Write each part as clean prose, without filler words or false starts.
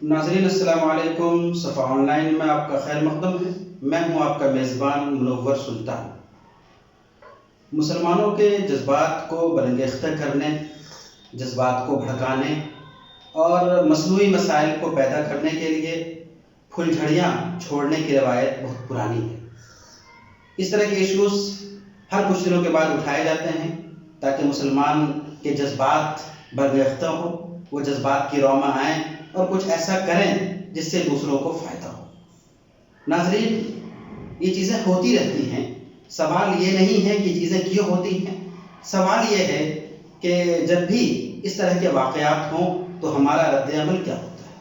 ناظرین السلام علیکم، صفا آن لائن میں آپ کا خیر مقدم ہے۔ میں ہوں آپ کا میزبان منور سلطان۔ مسلمانوں کے جذبات کو برانگیختہ کرنے، جذبات کو بھڑکانے اور مصنوعی مسائل کو پیدا کرنے کے لیے پھل جھڑیاں چھوڑنے کی روایت بہت پرانی ہے۔ اس طرح کے ایشوز ہر کچھ دنوں کے بعد اٹھائے جاتے ہیں تاکہ مسلمان کے جذبات برانگیختہ ہوں، وہ جذبات کی رو میں آئیں اور کچھ ایسا کریں جس سے دوسروں کو فائدہ ہو۔ ناظرین، یہ چیزیں ہوتی رہتی ہیں۔ سوال یہ نہیں ہے کہ چیزیں کیوں ہوتی ہیں، سوال یہ ہے کہ جب بھی اس طرح کے واقعات ہوں تو ہمارا رد عمل کیا ہوتا ہے،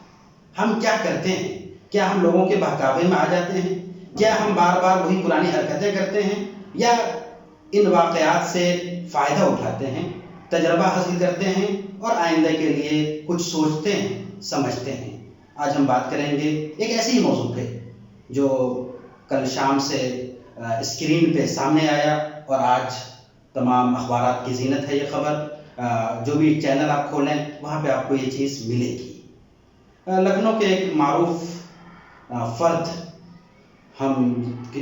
ہم کیا کرتے ہیں؟ کیا ہم لوگوں کے بہکاوے میں آ جاتے ہیں؟ کیا ہم بار بار وہی پرانی حرکتیں کرتے ہیں، یا ان واقعات سے فائدہ اٹھاتے ہیں، تجربہ حاصل کرتے ہیں اور آئندہ کے لیے کچھ سوچتے ہیں، سمجھتے ہیں؟ آج ہم بات کریں گے ایک ایسے ہی موضوع پہ جو کل شام سے اسکرین پہ سامنے آیا اور آج تمام اخبارات کی زینت ہے یہ خبر۔ جو بھی چینل آپ کھولیں وہاں پہ آپ کو یہ چیز ملے گی۔ لکھنؤ کے ایک معروف فرد، ہم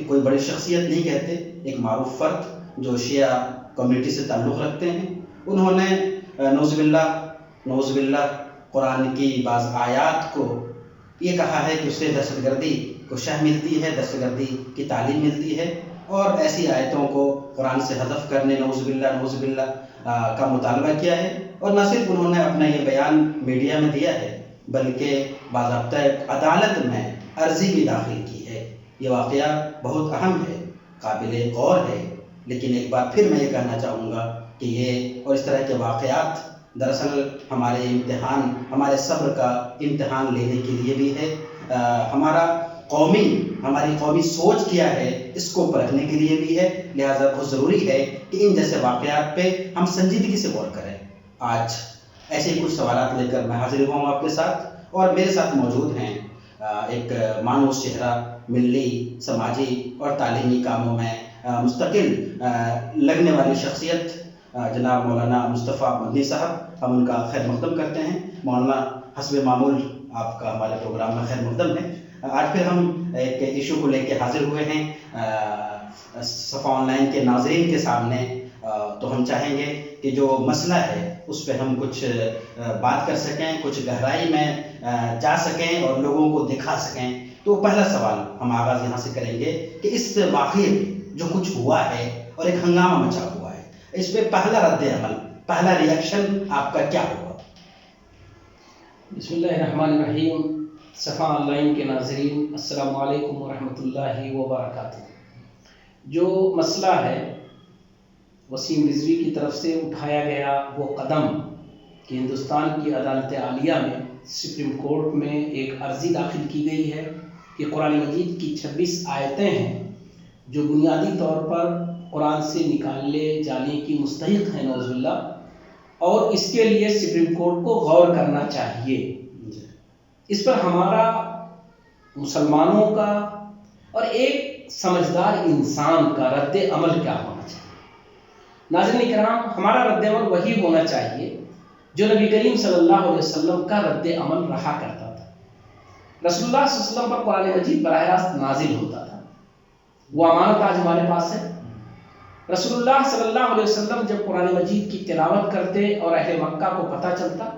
کوئی بڑی شخصیت نہیں کہتے، ایک معروف فرد جو شیعہ کمیونٹی سے تعلق رکھتے ہیں، انہوں نے نعوذ باللہ قرآن کی بعض آیات کو یہ کہا ہے کہ اس سے دہشت گردی کو شہ ملتی ہے، دہشت گردی کی تعلیم ملتی ہے، اور ایسی آیتوں کو قرآن سے حذف کرنے نعوذ باللہ کا مطالبہ کیا ہے۔ اور نہ صرف انہوں نے اپنا یہ بیان میڈیا میں دیا ہے بلکہ باضابطہ عدالت میں عرضی بھی داخل کی ہے۔ یہ واقعہ بہت اہم ہے، قابل غور ہے، لیکن ایک بار پھر میں یہ کہنا چاہوں گا کہ یہ اور اس طرح کے واقعات دراصل ہمارے امتحان، ہمارے صبر کا امتحان لینے کے لیے بھی ہے۔ ہماری قومی سوچ کیا ہے اس کو پرکھنے کے لیے بھی ہے، لہٰذا بہت ضروری ہے کہ ان جیسے واقعات پہ ہم سنجیدگی سے غور کریں۔ آج ایسے ہی کچھ سوالات لے کر میں حاضر ہوا ہوں آپ کے ساتھ، اور میرے ساتھ موجود ہیں ایک مانوس چہرہ، ملی، سماجی اور تعلیمی کاموں میں مستقل لگنے والی شخصیت جناب مولانا مصطفیٰ مدنی صاحب، ہم ان کا خیر مقدم کرتے ہیں۔ مولانا حسب معمول آپ کا ہمارے پروگرام میں خیر مقدم ہے۔ آج پھر ہم ایک ایشو کو لے کے حاضر ہوئے ہیں صفا آن لائن کے ناظرین کے سامنے، تو ہم چاہیں گے کہ جو مسئلہ ہے اس پہ ہم کچھ بات کر سکیں، کچھ گہرائی میں جا سکیں اور لوگوں کو دکھا سکیں۔ تو پہلا سوال ہم آغاز یہاں سے کریں گے کہ اس واقعے جو کچھ ہوا ہے اور ایک ہنگامہ مچا ہوا ہے، اس پہ پہلا رد عمل، پہلا ریئیکشن آپ کا کیا ہوگا؟ بسم اللہ الرحمن الرحیم۔ صفا آن لائن کے ناظرین السلام علیکم ورحمۃ اللہ وبرکاتہ۔ جو مسئلہ ہے وسیم رضوی کی طرف سے اٹھایا گیا وہ قدم کہ ہندوستان کی عدالت عالیہ میں سپریم کورٹ میں ایک عرضی داخل کی گئی ہے کہ قرآن مجید کی 26 آیتیں ہیں جو بنیادی طور پر قرآن سے نکالے جانے کی مستحق ہیں نعوذ باللہ، اور اس کے لیے سپریم کورٹ کو غور کرنا چاہیے۔ اس پر ہمارا مسلمانوں کا اور ایک سمجھدار انسان کا رد عمل کیا ہونا چاہیے؟ ناظرین کرام، ہمارا رد عمل وہی ہونا چاہیے جو نبی کریم صلی اللہ علیہ وسلم کا رد عمل رہا کرتا تھا۔ رسول اللہ صلی اللہ علیہ وسلم پر قرآن مجید براہ راست نازل ہوتا تھا، وہ امانت آج ہمارے پاس ہے۔ رسول اللہ صلی اللہ علیہ وسلم جب قرآن مجید کی تلاوت کرتے اور اہل مکہ کو پتہ چلتا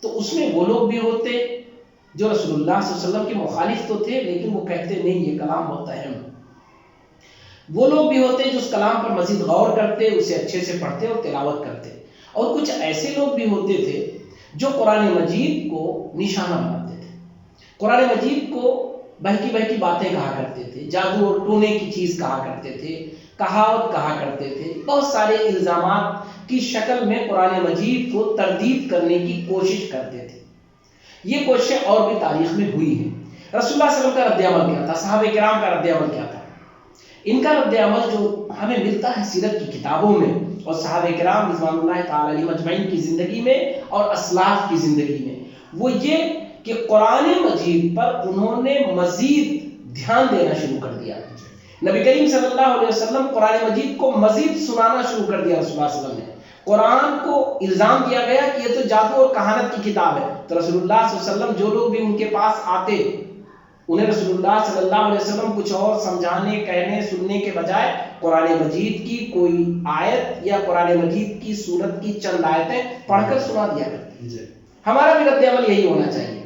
تو اس میں وہ لوگ بھی ہوتے جو رسول اللہ صلی اللہ علیہ وسلم کے مخالف تو تھے لیکن وہ کہتے نہیں یہ کلام بہت اہم ہے، وہ لوگ بھی ہوتے جو اس کلام پر مزید غور کرتے، اسے اچھے سے پڑھتے اور تلاوت کرتے، اور کچھ ایسے لوگ بھی ہوتے تھے جو قرآن مجید کو نشانہ بناتے تھے، قرآن مجید کو بہکی بہکی باتیں کہا کرتے تھے، جادو اور ٹونے کی چیز کہا کرتے تھے، کہاوت کہا کرتے تھے، بہت سارے الزامات کی شکل میں قرآن مجید کو تردید کرنے کی کوشش کرتے تھے۔ یہ کوششیں اور بھی تاریخ میں ہوئی ہیں۔ رسول اللہ صلی اللہ علیہ وسلم کا رد عمل کیا تھا؟ صحابہ کرام کا رد عمل کیا تھا؟ ان کا رد عمل جو ہمیں ملتا ہے سیرت کی کتابوں میں اور صحابہ کرام رضوان اللہ تعالی علیہم اجمعین کی زندگی میں اور اسلاف کی زندگی میں، وہ یہ کہ قرآن مجید پر انہوں نے مزید دھیان دینا شروع کر دیا۔ نبی کریم صلی اللہ علیہ وسلم قرآن مجید کو مزید سنانا شروع کر دیا رسول اللہ صلی اللہ علیہ وسلم نے، قرآن کو الزام دیا گیا کہ یہ تو جادو اور کہانت کی کتاب ہے، تو رسول اللہ صلی اللہ علیہ وسلم جو لوگ بھی ان کے پاس آتے انہیں رسول اللہ صلی اللہ علیہ وسلم کچھ اور سمجھانے، کہنے، سننے کے بجائے قرآن مجید کی کوئی آیت یا قرآن مجید کی سورت کی چند آیتیں پڑھ کر سنا دیا کرتے۔ ہمارا بھی رد عمل یہی ہونا چاہیے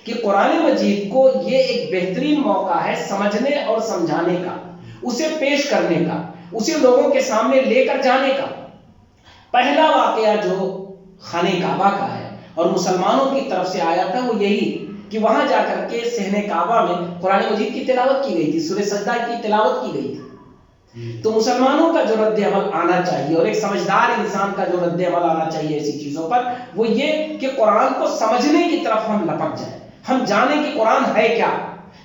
کہ قرآن مجید کو یہ ایک بہترین موقع ہے سمجھنے اور سمجھانے کا، اسے پیش کرنے کا، اسے لوگوں کے سامنے لے کر جانے کا۔ پہلا واقعہ جو خانہ کعبہ کا ہے اور مسلمانوں کی طرف سے آیا تھا وہ یہی کہ وہاں جا کر کے صحن کعبہ میں قرآن مجید کی تلاوت کی گئی تھی، سورہ سجدہ کی تلاوت کی گئی تھی۔ تو مسلمانوں کا جو رد عمل آنا چاہیے اور ایک سمجھدار انسان کا جو رد عمل آنا چاہیے ایسی چیزوں پر وہ یہ کہ قرآن کو سمجھنے کی طرف ہم لپک جائیں، ہم جانیں کہ قرآن ہے کیا،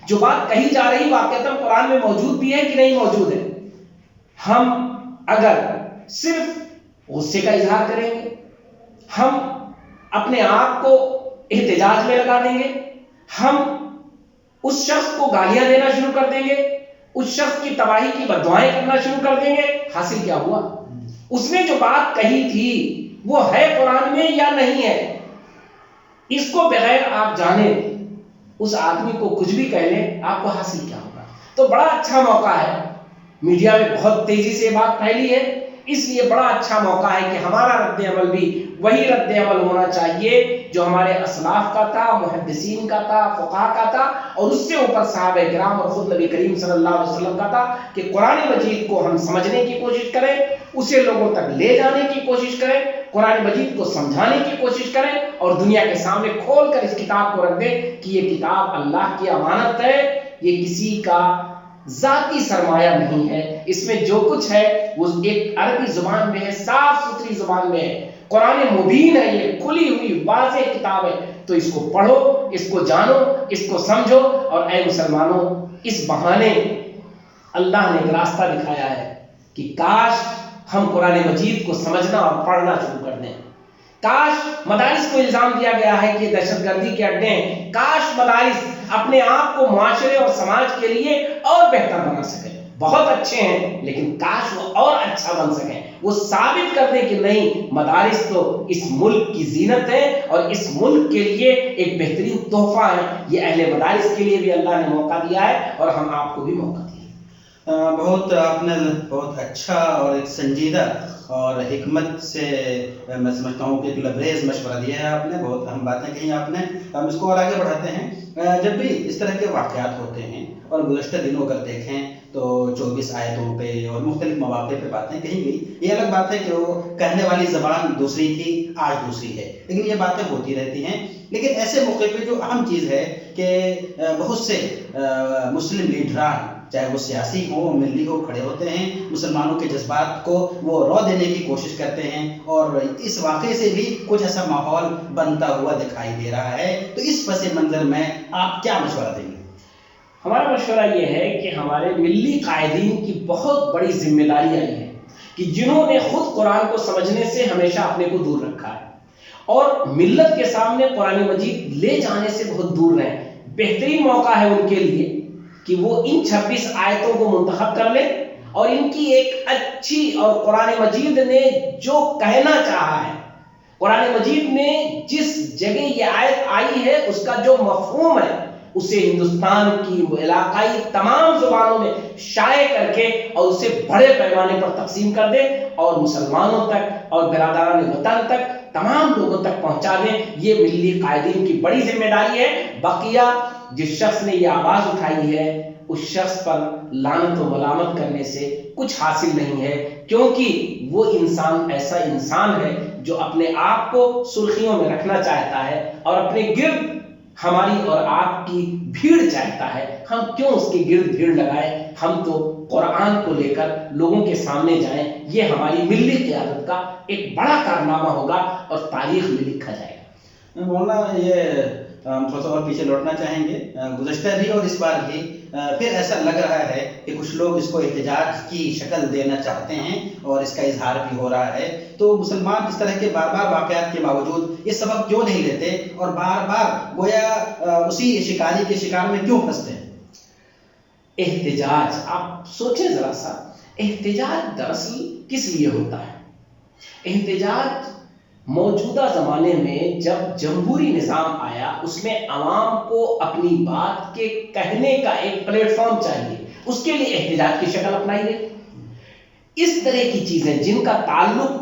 جو بات کہی جا رہی واقعتاً قرآن میں موجود بھی ہے کہ نہیں موجود ہے۔ ہم اگر صرف غصے کا اظہار کریں گے، ہم اپنے آپ کو احتجاج میں لگا دیں گے، ہم اس شخص کو گالیاں دینا شروع کر دیں گے، اس شخص کی تباہی کی بددعائیں کرنا شروع کر دیں گے، حاصل کیا ہوا؟ اس نے جو بات کہی تھی وہ ہے قرآن میں یا نہیں ہے، اس کو بغیر آپ جانے اس آدمی کو کچھ بھی کہہ لیں، آپ کو حاصل کیا ہوگا؟ تو بڑا اچھا موقع ہے، میڈیا میں بہت تیزی سے بات پھیلی ہے، اس لیے بڑا اچھا موقع ہے کہ ہمارا رد عمل بھی وہی رد عمل ہونا چاہیے جو ہمارے اسلاف کا تھا، محدثین کا تھا، فقہاء کا تھا، اور اس سے اوپر صحابہ کرام اور خود نبی کریم صلی اللہ علیہ وسلم کا تھا کہ قرآن مجید کو ہم سمجھنے کی کوشش کریں، اسے لوگوں تک لے جانے کی کوشش کریں، قرآن مجید کو سمجھانے کی کوشش کریں اور دنیا کے سامنے کھول کر اس کتاب کو رکھ دیں کہ یہ کتاب اللہ کی امانت ہے، یہ کسی کا ذاتی سرمایہ نہیں ہے، اس میں جو کچھ ہے وہ ایک عربی زبان میں ہے، صاف ستھری زبان میں ہے، قرآن مبین ہے، یہ کھلی ہوئی واضح کتاب ہے، تو اس کو پڑھو، اس کو جانو، اس کو سمجھو، اور اے مسلمانوں اس بہانے اللہ نے ایک راستہ دکھایا ہے کہ کاش ہم قرآن مجید کو سمجھنا اور پڑھنا شروع کر دیں۔ کاش مدارس کو الزام دیا گیا ہے کہ یہ دہشت گردی کے اڈے ہیں، کاش مدارس اپنے آپ کو معاشرے اور سماج کے لیے اور بہتر بنا سکیں، بہت اچھے ہیں لیکن کاش وہ اور اچھا بن سکیں، وہ ثابت کر دیں کہ نہیں، مدارس تو اس ملک کی زینت ہے اور اس ملک کے لیے ایک بہترین تحفہ ہے، یہ اہل مدارس کے لیے بھی اللہ نے موقع دیا ہے اور ہم آپ کو بھی موقع دیا ہے۔ بہت آپ نے بہت اچھا اور ایک سنجیدہ اور حکمت سے میں سمجھتا ہوں کہ ایک لبریز مشورہ دیا ہے آپ نے، بہت اہم باتیں کہیں آپ نے، ہم اس کو اور آگے بڑھاتے ہیں۔ جب بھی اس طرح کے واقعات ہوتے ہیں اور گزشتہ دنوں اگر دیکھیں تو 24 آیتوں پہ اور مختلف مواقع پہ باتیں کہی گئی، یہ الگ بات ہے کہ وہ کہنے والی زبان دوسری تھی، آج دوسری ہے، لیکن یہ باتیں ہوتی رہتی ہیں۔ لیکن ایسے موقع پہ جو اہم چیز ہے کہ بہت سے مسلم لیڈران چاہے وہ سیاسی ہو، ملی ہو، کھڑے ہوتے ہیں، مسلمانوں کے جذبات کو وہ رو دینے کی کوشش کرتے ہیں، اور اس واقعے سے بھی کچھ ایسا ماحول بنتا ہوا دکھائی دے رہا ہے۔ تو اس پس منظر میں آپ کیا مشورہ دیں گے؟ ہمارا مشورہ یہ ہے کہ ہمارے ملی قائدین کی بہت بڑی ذمہ داری آئی ہے کہ جنہوں نے خود قرآن کو سمجھنے سے ہمیشہ اپنے کو دور رکھا ہے اور ملت کے سامنے قرآن مجید لے جانے سے بہت دور رہیں، بہترین موقع ہے ان کے لیے کہ وہ ان 26 آیتوں کو منتخب کر لیں اور ان کی ایک اچھی، اور قرآن مجید نے جو کہنا چاہا ہے، قرآن مجید میں جس جگہ یہ آیت آئی ہے اس کا جو مفہوم ہے اسے ہندوستان کی علاقائی تمام زبانوں میں شائع کر کے اور اسے بڑے پیمانے پر تقسیم کر دیں اور مسلمانوں تک اور برادران وطن تک تمام لوگوں تک پہنچا دیں۔ یہ ملی قائدین کی بڑی ذمہ داری ہے۔ بقیہ جس شخص نے یہ آواز اٹھائی ہے اس شخص پر لعنت و ملامت کرنے سے کچھ حاصل نہیں ہے، کیونکہ وہ انسان ایسا انسان ہے جو اپنے آپ کو سرخیوں میں رکھنا چاہتا ہے اور اپنے گرد ہماری اور آپ کی بھیڑ چاہتا ہے۔ ہم کیوں اس کے گرد بھیڑ لگائیں؟ ہم تو قرآن کو لے کر لوگوں کے سامنے جائیں، یہ ہماری ملی قیادت کا ایک بڑا کارنامہ ہوگا اور تاریخ میں لکھا جائے گا۔ مولانا یہ تھوڑا سا اور پیچھے لوٹنا چاہیں گے، گزشتہ بھی اور اس بار بھی پھر ایسا لگ رہا ہے کہ کچھ لوگ اس کو احتجاج کی شکل دینا چاہتے ہیں اور اس کا اظہار بھی ہو رہا ہے، تو مسلمان اس طرح کے بار بار واقعات کے باوجود یہ سبق کیوں نہیں لیتے اور بار بار گویا اسی شکاری کے شکار میں کیوں پھنستے ہیں؟ احتجاج، آپ سوچیں ذرا سا، احتجاج دراصل کس لیے ہوتا ہے؟ احتجاج موجودہ زمانے میں جب جمہوری نظام آیا اس میں عوام کو اپنی بات کے کہنے کا ایک پلیٹ فارم چاہیے، اس کے لیے احتجاج کی شکل اپنائی گئی۔ اس طرح کی چیزیں جن کا تعلق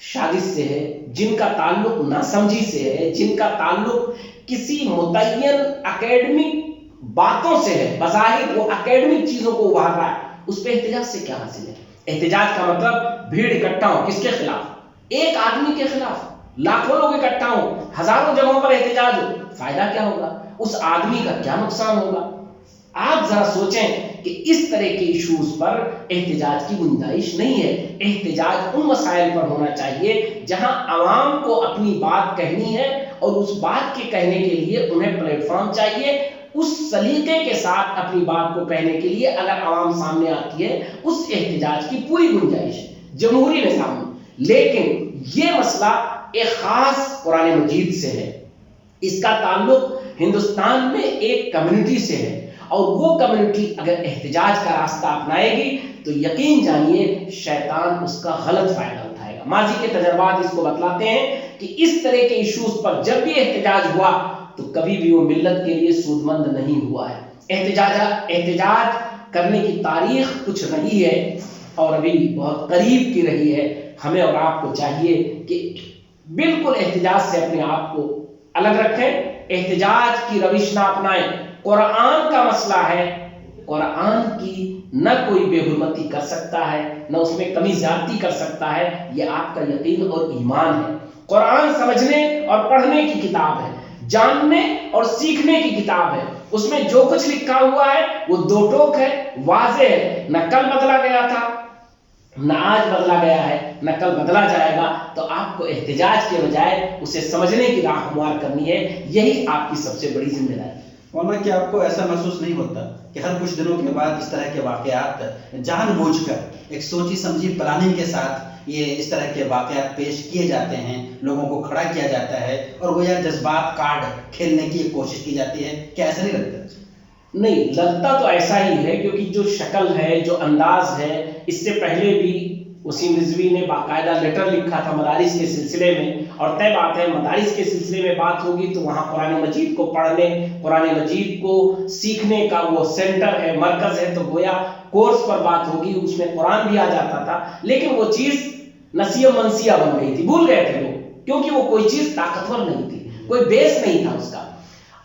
شادی سے ہے، جن کا تعلق ناسمجھی سے ہے، جن کا تعلق کسی متعین اکیڈمک باتوں سے ہے، بظاہر وہ اکیڈمک چیزوں کو ابھار رہا ہے، اس پہ احتجاج سے کیا حاصل ہے؟ احتجاج کا مطلب بھیڑ اکٹھا ہو، کس کے خلاف؟ ایک آدمی کے خلاف، لاکھوں لوگ اکٹھا ہو، ہزاروں جگہوں پر احتجاج ہو، فائدہ کیا ہوگا؟ اس آدمی کا کیا نقصان ہوگا؟ آپ ذرا سوچیں کہ اس طرح کے ایشوز پر احتجاج کی گنجائش نہیں ہے۔ احتجاج ان مسائل پر ہونا چاہیے جہاں عوام کو اپنی بات کہنی ہے اور اس بات کے کہنے کے لیے انہیں پلیٹ فارم چاہیے، اس سلیقے کے ساتھ اپنی بات کو کہنے کے لیے اگر عوام سامنے آتی ہے اس احتجاج کی پوری گنجائش ہے جمہوری نظام میں۔ لیکن یہ مسئلہ ایک خاص قرآن مجید سے ہے، اس کا تعلق ہندوستان میں ایک کمیونٹی سے ہے، اور وہ کمیونٹی اگر احتجاج کا راستہ اپنائے گی تو یقین جانیے شیطان اس کا غلط فائدہ اٹھائے گا۔ ماضی کے تجربات اس کو بتلاتے ہیں کہ اس طرح کے ایشوز پر جب بھی احتجاج ہوا تو کبھی بھی وہ ملت کے لیے سود مند نہیں ہوا ہے۔ احتجاج کرنے کی تاریخ کچھ رہی ہے اور ابھی بہت قریب کی رہی ہے۔ ہمیں اور آپ کو چاہیے کہ بالکل احتجاج سے اپنے آپ کو الگ رکھیں، احتجاج کی روش نہ اپنائیں۔ قرآن کا مسئلہ ہے، قرآن کی نہ کوئی بے حرمتی کر سکتا ہے، نہ اس میں کمی زیادتی کر سکتا ہے، یہ آپ کا یقین اور ایمان ہے۔ قرآن سمجھنے اور پڑھنے کی کتاب ہے، جاننے اور سیکھنے کی کتاب ہے، اس میں جو کچھ لکھا ہوا ہے وہ دو ٹوک ہے، واضح ہے، نہ کل بدلا گیا تھا نہ آج بدلا گیا ہے نہ کل بدلا جائے گا۔ تو آپ کو احتجاج کے بجائے اسے سمجھنے کی راہ ہموار کرنی ہے، یہی آپ کی سب سے بڑی ذمہ داری ہے۔ مولانا کیا آپ کو ایسا محسوس نہیں ہوتا کہ ہر کچھ دنوں کے بعد اس طرح کے واقعات جان بوجھ کر ایک سوچی سمجھی پلاننگ کے ساتھ یہ اس طرح کے واقعات پیش کیے جاتے ہیں، لوگوں کو کھڑا کیا جاتا ہے اور وہ یہ جذبات کارڈ کھیلنے کی کوشش کی جاتی ہے؟ کیا ایسا نہیں لگتا؟ نہیں لگتا تو ایسا ہی ہے، کیونکہ جو شکل ہے، جو انداز ہے، اس سے پہلے بھی وسیم رضوی نے باقاعدہ لیٹر لکھا تھا مدارس کے سلسلے میں، اور طے بات ہے مدارس کے سلسلے میں بات ہوگی تو وہاں قرآن مجید کو پڑھنے، قرآن مجید کو سیکھنے کا وہ سینٹر ہے، مرکز ہے، تو گویا کورس پر بات ہوگی، اس میں قرآن بھی آ جاتا تھا، لیکن وہ چیز نسیہ منسیہ بن گئی تھی، بھول گئے تھے لوگ، کیونکہ وہ کوئی چیز طاقتور نہیں تھی، کوئی بیس نہیں تھا اس کا۔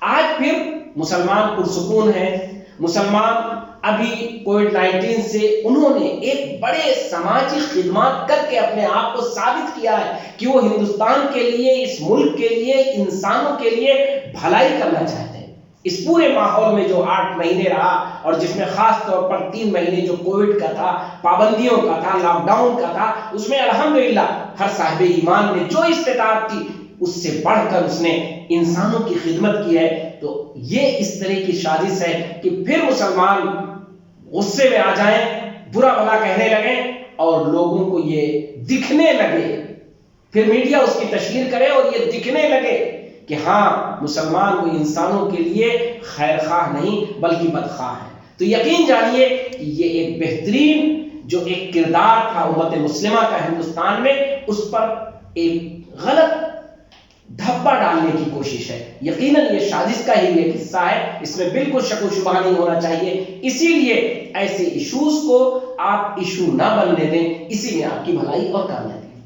آج پھر مسلمان پرسکون ہیں، مسلمان ابھی کووڈ-19 سے انہوں نے ایک بڑے سماجی خدمات کر کے اپنے آپ کو ثابت کیا ہے کہ وہ ہندوستان کے لیے، اس ملک کے لیے، انسانوں کے لیے بھلائی کرنا چاہتے ہیں۔ اس پورے ماحول میں جو 8 مہینے رہا اور جس میں خاص طور پر 3 مہینے جو کووڈ کا تھا، پابندیوں کا تھا، لاک ڈاؤن کا تھا، اس میں الحمدللہ ہر صاحب ایمان نے جو استطاعت تھی اس سے بڑھ کر اس نے انسانوں کی خدمت کی ہے۔ تو یہ اس طرح کی سازش ہے کہ پھر مسلمان غصے میں آ جائیں، برا بھلا کہنے لگیں اور لوگوں کو یہ دکھنے لگے، پھر میڈیا اس کی تشہیر کرے اور یہ دکھنے لگے کہ ہاں مسلمان وہ انسانوں کے لیے خیر خواہ نہیں بلکہ بدخواہ ہے۔ تو یقین جانیے کہ یہ ایک بہترین جو ایک کردار تھا امت مسلمہ کا ہندوستان میں، اس پر ایک غلط دھبا ڈالنے کی کوشش ہے۔ یقیناً یہ سازش کا ہی ایک حصہ ہے، اس میں بالکل شک و شبہ نہیں ہونا چاہیے۔ اسی لیے ایسے ایشوز کو آپ ایشو نہ بننے دیں، اسی میں آپ کی بھلائی اور کامیابی۔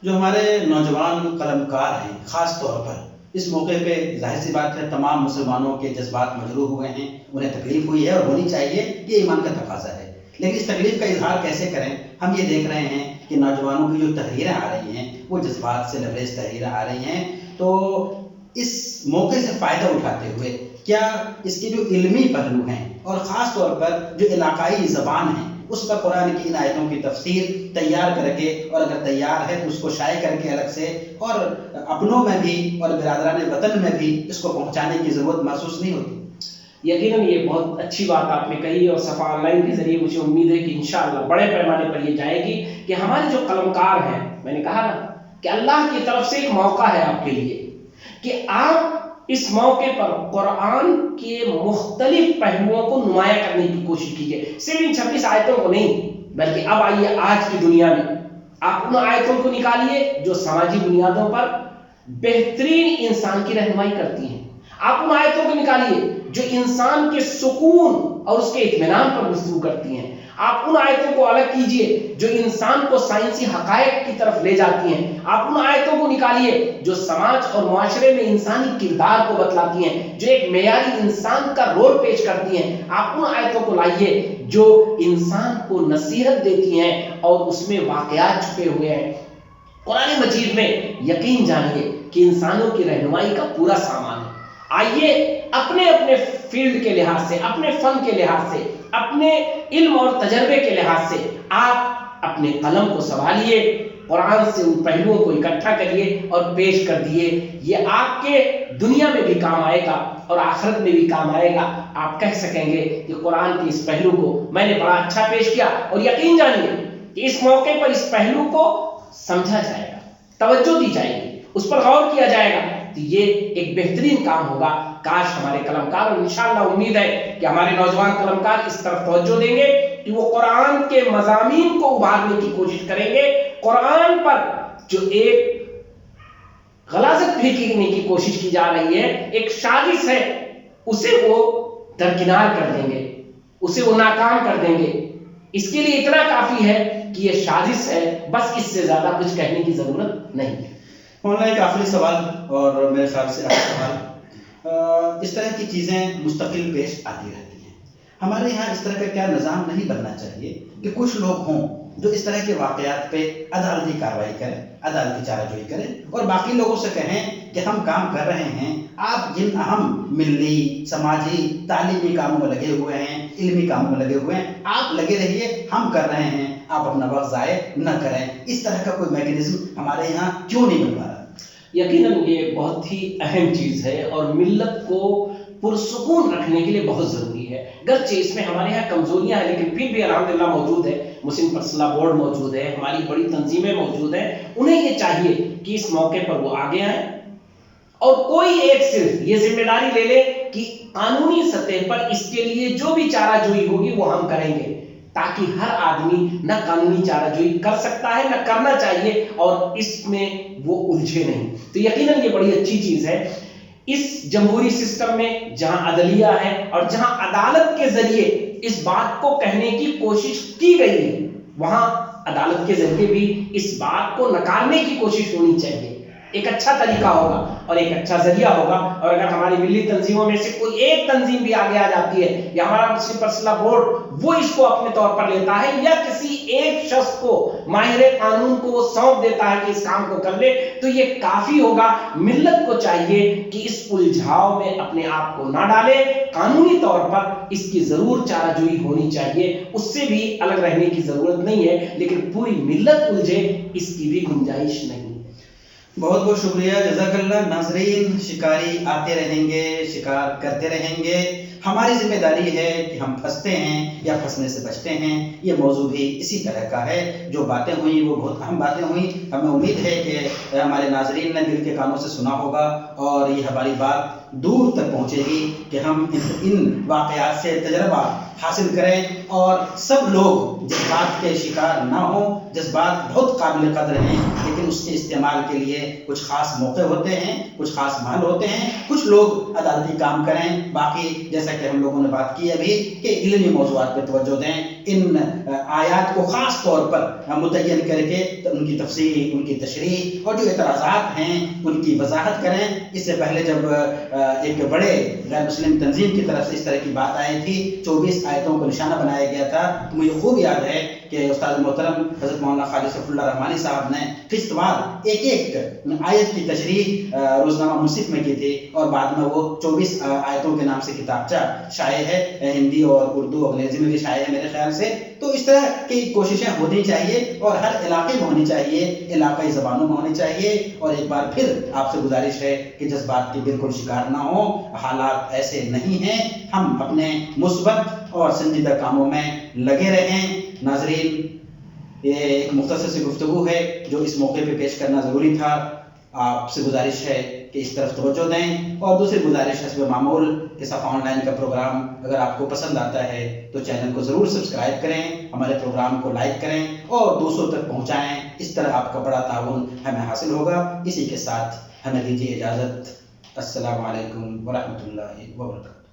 جو ہمارے نوجوان قلمکار ہیں خاص طور پر اس موقع پہ ظاہر سی بات ہے تمام مسلمانوں کے جذبات مجروح ہوئے ہیں، انہیں تکلیف ہوئی ہے اور ہونی چاہیے، یہ ایمان کا تقاضا ہے، لیکن اس تکلیف کا اظہار کیسے کریں؟ ہم یہ دیکھ رہے ہیں کہ نوجوانوں کی جو تحریریں آ رہی ہیں وہ جذبات سے لبریز تحریریں آ رہی ہیں، تو اس موقع سے فائدہ اٹھاتے ہوئے کیا اس کے جو علمی پہلو ہیں اور خاص طور پر جو علاقائی زبان ہیں اس پر قرآن کی ان آیتوں کی تفسیر تیار کر کے، اور اگر تیار ہے تو اس کو شائع کر کے الگ سے، اور اپنوں میں بھی اور برادران وطن میں بھی اس کو پہنچانے کی ضرورت محسوس نہیں ہوتی؟ یقیناً یہ بہت اچھی بات آپ نے کہی، اور صفحہ آن لائن کے ذریعے مجھے امید ہے کہ انشاءاللہ بڑے پیمانے پر یہ جائے گی کہ ہمارے جو قلمکار ہیں، میں نے کہا نا کہ اللہ کی طرف سے ایک موقع ہے آپ کے لیے کہ آپ اس موقع پر قرآن کے مختلف پہلوؤں کو نمایاں کرنے کی کوشش کیجیے، صرف ان 26 آیتوں کو نہیں، بلکہ اب آئیے آج کی دنیا میں آپ ان آیتوں کو نکالیے جو سماجی بنیادوں پر بہترین انسان کی رہنمائی کرتی ہیں. آپ ان آیتوں کو نکالیے جو انسان کے سکون اور اس کے اطمینان پر گفتگو کرتی ہیں. آپ ان آیتوں کو الگ کیجئے جو انسان کو سائنسی حقائق کی طرف لے جاتی ہیں. آپ ان آیتوں کو نکالیے جو سماج اور معاشرے میں انسانی کردار کو بتلاتی ہیں, جو ایک معیاری انسان کا رول پیش کرتی ہیں. آپ ان آیتوں کو لائیے جو انسان کو نصیحت دیتی ہیں اور اس میں واقعات چھپے ہوئے ہیں. قرآن مجید میں یقین جانیے کہ انسانوں کی رہنمائی کا پورا سامان ہے. آئیے اپنے اپنے فیلڈ کے لحاظ سے, اپنے فن کے لحاظ سے, اپنے علم اور تجربے کے لحاظ سے آپ اپنے قلم کو سنبھالیے, قرآن سے ان پہلوؤں کو اکٹھا کریے اور پیش کر دیے. یہ آپ کے دنیا میں بھی کام آئے گا اور آخرت میں بھی کام آئے گا. آپ کہہ سکیں گے کہ قرآن کے اس پہلو کو میں نے بڑا اچھا پیش کیا. اور یقین جانیے کہ اس موقع پر اس پہلو کو سمجھا جائے گا, توجہ دی جائے گی, اس پر غور کیا جائے گا, تو یہ ایک بہترین کام ہوگا. کاش ہمارے قلمکار, اور انشاءاللہ امید ہے کہ ہمارے نوجوان قلمکار اس طرف توجہ دیں گے کہ وہ قرآن کے مضامین کو ابھارنے کی کوشش کریں گے. قرآن پر جو ایک غلاظت پھینکنے کی کوشش کی جا رہی ہے, ایک سازش ہے, اسے وہ درکنار کر دیں گے, اسے وہ ناکام کر دیں گے. اس کے لیے اتنا کافی ہے کہ یہ سازش ہے, بس اس سے زیادہ کچھ کہنے کی ضرورت نہیں. مولانا ایک آخری سوال, اور میرے خیال سے آخری سوال, اس طرح کی چیزیں مستقل پیش آتی رہتی ہیں. ہمارے یہاں اس طرح کا کیا نظام نہیں بننا چاہیے کہ کچھ لوگ ہوں جو اس طرح کے واقعات پہ عدالتی کارروائی کریں, عدالتی چارہ جوئی کریں, اور باقی لوگوں سے کہیں کہ ہم کام کر رہے ہیں, آپ جن اہم ملی, سماجی, تعلیمی کاموں میں لگے ہوئے ہیں, علمی کاموں میں لگے ہوئے ہیں, آپ لگے رہیے, ہم کر رہے ہیں, آپ اپنا وقت ضائع نہ کریں. اس طرح کا کوئی میکینزم ہمارے یہاں کیوں نہیں بن پا رہا؟ یقیناً یہ بہت ہی اہم چیز ہے اور ملت کو پرسکون رکھنے کے لیے بہت ضروری ہے. گرچہ اس میں ہمارے یہاں کمزوریاں ہیں, لیکن پھر بھی الحمدللہ موجود ہے. مسلم پرسنل بورڈ موجود ہے, ہماری بڑی تنظیمیں موجود ہیں. انہیں یہ چاہیے کہ اس موقع پر وہ آگے آئیں اور کوئی ایک صرف یہ ذمہ داری لے لے کہ قانونی سطح پر اس کے لیے جو بھی چارہ جوئی ہوگی وہ ہم کریں گے, تاکہ ہر آدمی نہ قانونی چارہ جوئی کر سکتا ہے, نہ کرنا چاہیے, اور اس میں وہ الجھے نہیں. تو یقیناً یہ بڑی اچھی چیز ہے. اس جمہوری سسٹم میں جہاں عدلیہ ہے اور جہاں عدالت کے ذریعے اس بات کو کہنے کی کوشش کی گئی ہے, وہاں عدالت کے ذریعے بھی اس بات کو نکارنے کی کوشش ہونی چاہیے. ایک اچھا طریقہ ہوگا اور ایک اچھا ذریعہ ہوگا. اور اگر ہماری ملی تنظیموں میں سے کوئی ایک تنظیم بھی آگے آ جاتی ہے, یا ہمارا مسلم پرسنل بورڈ وہ اس کو اپنے طور پر لیتا ہے, یا کسی ایک شخص کو, ماہر قانون کو وہ سونپ دیتا ہے کہ اس کام کو کر لے, تو یہ کافی ہوگا. ملت کو چاہیے کہ اس الجھاؤ میں اپنے آپ کو نہ ڈالے, قانونی طور پر اس کی ضرور چارہ جوئی ہونی چاہیے, اس سے بھی الگ رہنے کی ضرورت نہیں ہے, لیکن پوری ملت الجھے اس کی بھی گنجائش نہیں. بہت بہت شکریہ, جزاک اللہ. ناظرین, شکاری آتے رہیں گے, شکار کرتے رہیں گے. ہماری ذمہ داری ہے کہ ہم پھنستے ہیں یا پھنسنے سے بچتے ہیں. یہ موضوع بھی اسی طرح کا ہے. جو باتیں ہوئیں وہ بہت اہم باتیں ہوئیں. ہمیں امید ہے کہ ہمارے ناظرین نے دل کے کانوں سے سنا ہوگا, اور یہ ہماری بات دور تک پہنچے گی کہ ہم ان واقعات سے تجربہ حاصل کریں, اور سب لوگ جذبات کے شکار نہ ہوں. جذبات بہت قابل قدر ہیں, لیکن اس کے استعمال کے لیے کچھ خاص موقع ہوتے ہیں, کچھ خاص محل ہوتے ہیں. کچھ لوگ عدالتی کام کریں, باقی جیسا کہ ہم لوگوں نے بات کی ابھی کہ علمی موضوعات پہ توجہ دیں. ان آیات کو خاص طور پر متعین کر کے ان کی تفسیر, ان کی تشریح اور جو اعتراضات ہیں ان کی وضاحت کریں. اس سے پہلے جب ایک بڑے غیر مسلم تنظیم کی طرف سے اس طرح کی بات آئی تھی, 24 آیتوں کو نشانہ بنایا گیا تھا, تو مجھے خوب یاد ہے کہ استاد محترم حضرت مولانا خالد صفی اللہ رحمانی صاحب نے قسط وار ایک ایک آیت کی تشریح روزنامہ منصف میں کی تھی, اور بعد میں وہ 24 آیتوں کے نام سے کتابچہ شائع ہے, ہندی اور اردو اور انگریزی میں بھی شائع ہے میرے خیال سے. تو اس طرح کی کوششیں ہونی چاہیے, اور ہر علاقے میں ہونی چاہیے, علاقائی زبانوں میں ہونی چاہیے. اور ایک بار پھر آپ سے گزارش ہے کہ جذبات کی بالکل شکار نہ ہوں. حالات ایسے نہیں ہیں, ہم اپنے مثبت اور سنجیدہ کاموں میں لگے رہیں. ناظرین, یہ ایک مختصر سی گفتگو ہے جو اس موقع پہ پیش کرنا ضروری تھا. آپ سے گزارش ہے کہ اس طرف توجہ دیں. اور دوسری گزارش حسب معمول کہ صفا آن لائن کا پروگرام اگر آپ کو پسند آتا ہے تو چینل کو ضرور سبسکرائب کریں، ہمارے پروگرام کو لائک کریں اور دوسروں تک پہنچائیں. اس طرح آپ کا بڑا تعاون ہمیں حاصل ہوگا. اسی کے ساتھ ہمیں دیجیے اجازت. السلام علیکم ورحمۃ اللہ وبرکاتہ.